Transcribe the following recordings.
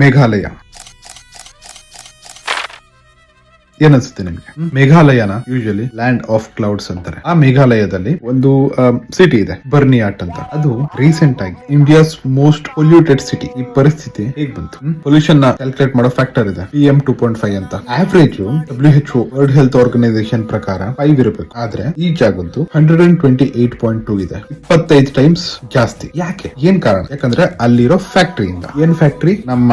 ಮೇಘಾಲಯ ಏನನ್ಸುತ್ತೆ ನಿಮ್ಗೆ? ಮೇಘಾಲಯನ usually land of clouds ಅಂತಾರೆ. ಆ ಮೇಘಾಲಯದಲ್ಲಿ ಒಂದು ಸಿಟಿ ಇದೆ, ಬರ್ನಿಯಾಟ್ ಅಂತ. ಅದು ರೀಸೆಂಟ್ ಆಗಿ ಇಂಡಿಯಾಸ್ ಮೋಸ್ಟ್ ಪೊಲ್ಯೂಟೆಡ್ ಸಿಟಿ. ಈ ಪರಿಸ್ಥಿತಿ ಹೇಗ್ ಬಂತು? ಪೊಲ್ಯೂಷನ್ ನ ಕ್ಯಾಲ್ಕುಲೇಟ್ ಮಾಡೋ ಫ್ಯಾಕ್ಟರ್ ಇದೆ, PM 2.5 ಅಂತ. Average WHO world health organisation ಪ್ರಕಾರ 5 ಇರಬೇಕು, ಆದ್ರೆ ಈ ಜಾಗದ್ದು 128.2 ಇದೆ, 25 ಟೈಮ್ಸ್ ಜಾಸ್ತಿ. ಯಾಕೆ? ಏನ್ ಕಾರಣ? ಯಾಕಂದ್ರೆ ಅಲ್ಲಿರೋ ಫ್ಯಾಕ್ಟರಿಯಿಂದ. ಏನ್ ಫ್ಯಾಕ್ಟರಿ? ನಮ್ಮ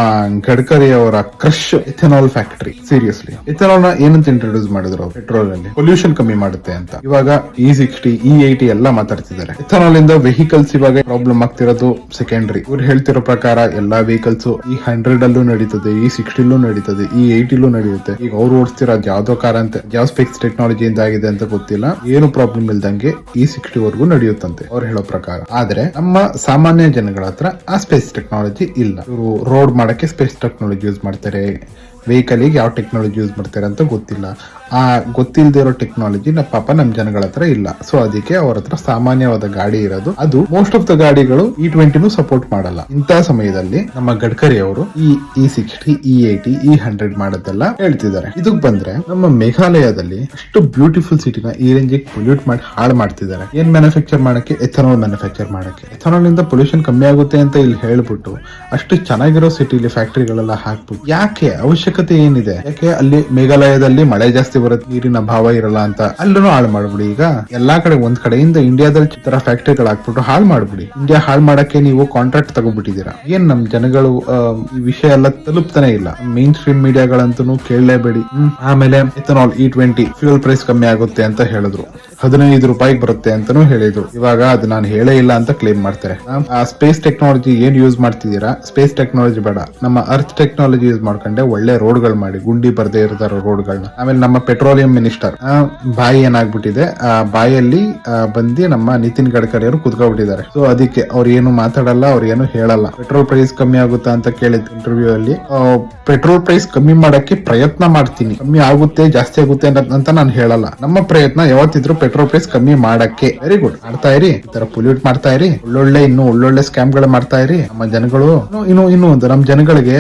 ಗಡ್ಕರಿ ಅವರ crush ethanol factory. Seriously, ethanol ನ ಏನಂತ ಇಂಟ್ರೊಡ್ಯೂಸ್ ಮಾಡಿದ್ರು? ಪೆಟ್ರೋಲ್ ಅಲ್ಲಿ ಪೊಲ್ಯೂಷನ್ ಕಮ್ಮಿ ಮಾಡುತ್ತೆ ಅಂತ. ಇವಾಗ E60, E80 ಎಲ್ಲ ಮಾತಾಡ್ತಿದ್ದಾರೆ. ಎಥೆನಾಲ್ ಇಂದ ವೆಹಿಕಲ್ಸ್ ಇವಾಗ ಪ್ರಾಬ್ಲಮ್ ಆಗ್ತಿರೋದು ಸೆಕೆಂಡರಿ. ಇವ್ರು ಹೇಳ್ತಿರೋ ಪ್ರಕಾರ ಎಲ್ಲಾ ವೆಹಿಕಲ್ಸ್ E100 ಅಲ್ಲೂ ನಡೀತದೆ, E60 ಅಲ್ಲೂ ನಡೀತದೆ, E80 ಅಲ್ಲೂ ನಡೆಯುತ್ತೆ. ಈಗ ಅವ್ರು ಓಡಿಸ್ತಿರೋದು ಯಾವ್ದೋ ಕಾರ್ ಅಂತ, ಯಾವ ಸ್ಪೇಸ್ ಟೆಕ್ನಾಲಜಿ ಇಂದ ಆಗಿದೆ ಅಂತ ಗೊತ್ತಿಲ್ಲ. ಏನು ಪ್ರಾಬ್ಲಮ್ ಇಲ್ದಂಗೆ E60 ವರೆಗೂ ನಡೆಯುತ್ತಂತೆ ಅವ್ರು ಹೇಳೋ ಪ್ರಕಾರ. ಆದ್ರೆ ನಮ್ಮ ಸಾಮಾನ್ಯ ಜನಗಳ ಹತ್ರ ಆ ಸ್ಪೇಸ್ ಟೆಕ್ನಾಲಜಿ ಇಲ್ಲ. ಇವರು ರೋಡ್ ಮಾಡಕ್ಕೆ ಸ್ಪೇಸ್ ಟೆಕ್ನಾಲಜಿ ಯೂಸ್ ಮಾಡ್ತಾರೆ, ವೆಹಿಕಲ್ ಗೆ ಯಾವ ಟೆಕ್ನಾಲಜಿ ಯೂಸ್ ಮಾಡ್ತಾರೆ ಅಂತ ಗೊತ್ತಿಲ್ಲ. ಆ ಗೊತ್ತಿಲ್ಲದೆ ಇರೋ ಟೆಕ್ನಾಲಜಿ ಪಾಪ ನಮ್ ಜನಗಳ ಹತ್ರ ಇಲ್ಲ. ಸೊ ಅದಕ್ಕೆ ಅವ್ರ ಹತ್ರ ಸಾಮಾನ್ಯವಾದ ಗಾಡಿ ಇರೋದು. ಅದು ಮೋಸ್ಟ್ ಆಫ್ ದ ಗಾಡಿಗಳು E20 ಸಪೋರ್ಟ್ ಮಾಡಲ್ಲ. ಇಂಥ ಸಮಯದಲ್ಲಿ ನಮ್ಮ ಗಡ್ಕರಿ ಅವರು ಈ E60, E80, E100 ಮಾಡೋದೆಲ್ಲ ಹೇಳ್ತಿದ್ದಾರೆ. ಇದಕ್ ಬಂದ್ರೆ ನಮ್ಮ ಮೇಘಾಲಯದಲ್ಲಿ ಅಷ್ಟು ಬ್ಯೂಟಿಫುಲ್ ಸಿಟಿನ ಈ ರೇಂಜ್ ಪೊಲ್ಯೂಟ್ ಮಾಡಿ ಹಾಳು ಮಾಡ್ತಿದ್ದಾರೆ. ಏನ್ ಮ್ಯಾನುಫ್ಯಾಕ್ಚರ್ ಮಾಡಕ್ಕೆ? ಎಥನಾಲ್ ಮ್ಯಾನುಫ್ಯಾಕ್ಚರ್ ಮಾಡಕ್ಕೆ. ಎಥನಾಲ್ ಇಂದ ಪೊಲ್ಯೂಷನ್ ಕಮ್ಮಿ ಆಗುತ್ತೆ ಅಂತ ಇಲ್ಲಿ ಹೇಳ್ಬಿಟ್ಟು ಅಷ್ಟು ಚೆನ್ನಾಗಿರೋ ಸಿಟಿಲಿ ಫ್ಯಾಕ್ಟರಿಗಳೆಲ್ಲ ಹಾಕ್ಬಿಟ್ಟು ಯಾಕೆ? ಅವಶ್ಯಕತೆ ಏನಿದೆ? ಯಾಕೆ ಅಲ್ಲಿ ಮೇಘಾಲಯದಲ್ಲಿ ಮಳೆ ಜಾಸ್ತಿ ಬರುತ್ತೆ, ನೀರಿನ ಅಭಾವ ಇರಲ್ಲ ಅಂತ ಅಲ್ಲೂ ಹಾಳು ಮಾಡ್ಬಿಡಿ. ಈಗ ಎಲ್ಲಾ ಕಡೆ ಒಂದ್ ಕಡೆಯಿಂದ ಇಂಡಿಯಾದಲ್ಲಿ ಚಿತ್ರ ಫ್ಯಾಕ್ಟರಿಗಳು ಹಾಕ್ಬಿಟ್ಟು ಹಾಳು ಮಾಡ್ಬಿಡಿ. ಇಂಡಿಯಾ ಹಾಳು ಮಾಡಕ್ಕೆ ನೀವು ಕಾಂಟ್ರಾಕ್ಟ್ ತಗೋಬಿಟ್ಟಿದ್ದೀರಾ. ಏನ್ ನಮ್ ಜನಗಳು ಈ ವಿಷಯ ಎಲ್ಲ ತಲುಪ್ತಾನೆ ಇಲ್ಲ. ಮೇನ್ ಸ್ಟ್ರೀಮ್ ಮೀಡಿಯಾಗಳಂತೂ ಕೇಳಲೇಬೇಡಿ. ಆಮೇಲೆ ಎಥನಾಲ್ E20 ಫ್ಯೂಯಲ್ ಪ್ರೈಸ್ ಕಮ್ಮಿ ಆಗುತ್ತೆ ಅಂತ ಹೇಳಿದ್ರು, 15 ರೂಪಾಯಿಗೆ ಬರುತ್ತೆ ಅಂತಾನೂ ಹೇಳಿದ್ರು. ಇವಾಗ ಅದು ನಾನು ಹೇಳೇ ಇಲ್ಲ ಅಂತ ಕ್ಲೇಮ್ ಮಾಡ್ತಾರೆ. ಆ ಸ್ಪೇಸ್ ಟೆಕ್ನಾಲಜಿ ಏನ್ ಯೂಸ್ ಮಾಡ್ತಿದ್ದೀರಾ? ಸ್ಪೇಸ್ ಟೆಕ್ನಾಲಜಿ ಬೇಡ, ನಮ್ಮ ಅರ್ತ್ ಟೆಕ್ನಾಲಜಿ ಯೂಸ್ ಮಾಡ್ಕೊಂಡೆ ಒಳ್ಳೆ ರೋಡ್ಗಳು ಮಾಡಿ, ಗುಂಡಿ ಬರ್ದೇ ಇರ್ತಾರೋ ರೋಡ್ಗಳನ್ನ. ಆಮೇಲೆ ನಮ್ಮ ಪೆಟ್ರೋಲಿಯಂ ಮಿನಿಸ್ಟರ್ ಬಾಯಿ ಏನಾಗ್ಬಿಟ್ಟಿದೆ, ಆ ಬಾಯಲ್ಲಿ ಬಂದು ನಮ್ಮ ನಿತಿನ್ ಗಡ್ಕರಿ ಅವರು ಕುತ್ಕೊಬಿಟ್ಟಿದ್ದಾರೆ. ಸೊ ಅದಕ್ಕೆ ಅವ್ರು ಏನು ಮಾತಾಡಲ್ಲ, ಅವ್ರು ಏನು ಹೇಳಲ್ಲ. ಪೆಟ್ರೋಲ್ ಪ್ರೈಸ್ ಕಮ್ಮಿ ಆಗುತ್ತಾ ಅಂತ ಕೇಳಿದ್ ಇಂಟರ್ವ್ಯೂ ಅಲ್ಲಿ, ಪೆಟ್ರೋಲ್ ಪ್ರೈಸ್ ಕಮ್ಮಿ ಮಾಡಕ್ಕೆ ಪ್ರಯತ್ನ ಮಾಡ್ತೀನಿ, ಕಮ್ಮಿ ಆಗುತ್ತೆ ಜಾಸ್ತಿ ಆಗುತ್ತೆ ಅಂತ ನಾನು ಹೇಳಲ್ಲ. ನಮ್ಮ ಪ್ರಯತ್ನ ಯಾವತ್ತಿದ್ರು ಪೆಟ್ರೋಲ್ ಪ್ರೈಸ್ ಕಮ್ಮಿ ಮಾಡಕ್ಕೆ. ವೆರಿ ಗುಡ್, ಮಾಡ್ತಾ ಇರಿ, ಈ ತರ ಪೊಲ್ಯೂಟ್ ಮಾಡ್ತಾ ಇರಿ, ಒಳ್ಳೊಳ್ಳೆ ಸ್ಕ್ಯಾಮ್ ಗಳು ಮಾಡ್ತಾ ಇರಿ. ನಮ್ಮ ಜನಗಳು ಇನ್ನು ಒಂದು ನಮ್ಮ ಜನಗಳಿಗೆ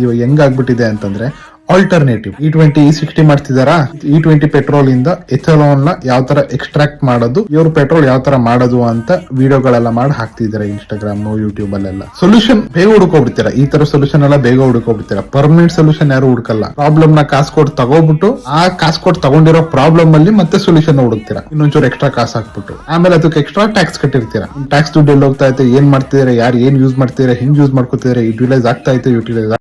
ಇವಾಗ ಹೆಂಗಾಗ್ಬಿಟ್ಟಿದೆ ಅಂತಂದ್ರೆ, alternative E20, E60 ಮಾಡ್ತಿದಾರಾ? E20 petrol ಇಂದ ಎಥನಾಲ್ ನ ಯಾವ ತರ ಎಕ್ಸ್ಟ್ರಾಕ್ಟ್ ಮಾಡೋದು, ಇವ್ರು ಪೆಟ್ರೋಲ್ ಯಾವ ತರ ಮಾಡೋದು ಅಂತ ವಿಡಿಯೋಗಳೆಲ್ಲ ಮಾಡಿ ಹಾಕ್ತಿದ್ದಾರೆ ಇನ್ಸ್ಟಾಗ್ರಾಮ್, ಯೂಟ್ಯೂಬ್ ಅಲ್ಲೆಲ್ಲ. ಸೊಲ್ಯೂಷನ್ ಬೇಗ ಹುಡ್ಕೋಬಿಡ್ತೀರಾ. ಈ ತರ ಸೊಲ್ಯೂಷನ್ ಎಲ್ಲ ಬೇಗ ಹುಡ್ಕೋಬಿಡ್ತೀರಾ. ಪರ್ಮನೆಂಟ್ ಸೊಲ್ಯೂಷನ್ ಯಾರು ಹುಡ್ಕಲ್ಲ. ಪ್ರಾಬ್ಲಮ್ ನ ಕಾಸು ಕೊಟ್ಟು ತಗೋಬಿಟ್ಟು ಆ ಕಾಸು ಕೊಟ್ಟು ತಗೊಂಡಿರೋ ಪ್ರಾಬ್ಲಮ್ ಅಲ್ಲಿ ಮತ್ತೆ ಸೊಲ್ಯೂಷನ್ ಹುಡುಕ್ತೀರಾ, ಇನ್ನೊಂಚೂರು ಎಕ್ಸ್ಟ್ರಾ ಕಾಸು ಹಾಕ್ಬಿಟ್ಟು. ಆಮೇಲೆ ಅದಕ್ಕೆ ಎಕ್ಸ್ಟ್ರಾ ಟ್ಯಾಕ್ಸ್ ಕಟ್ಟಿರ್ತೀರಾ. ಟ್ಯಾಕ್ಸ್ ದುಡ್ಡು ಎಲ್ಲಿ ಹೋಗ್ತಾ ಐತೆ, ಏನ್ ಮಾಡ್ತಿದಾರೆ, ಯಾರು ಏನ್ ಯೂಸ್ ಮಾಡ್ತಿದಾರೆ, ಹೆಂಗ್ ಯೂಸ್ ಮಾಡ್ಕೊತಿದಾರೆ, ಯುಟಿಲೈಸ್ ಆಗ್ತಾ ಐತೆ, ಯುಟಿಲೈಸ್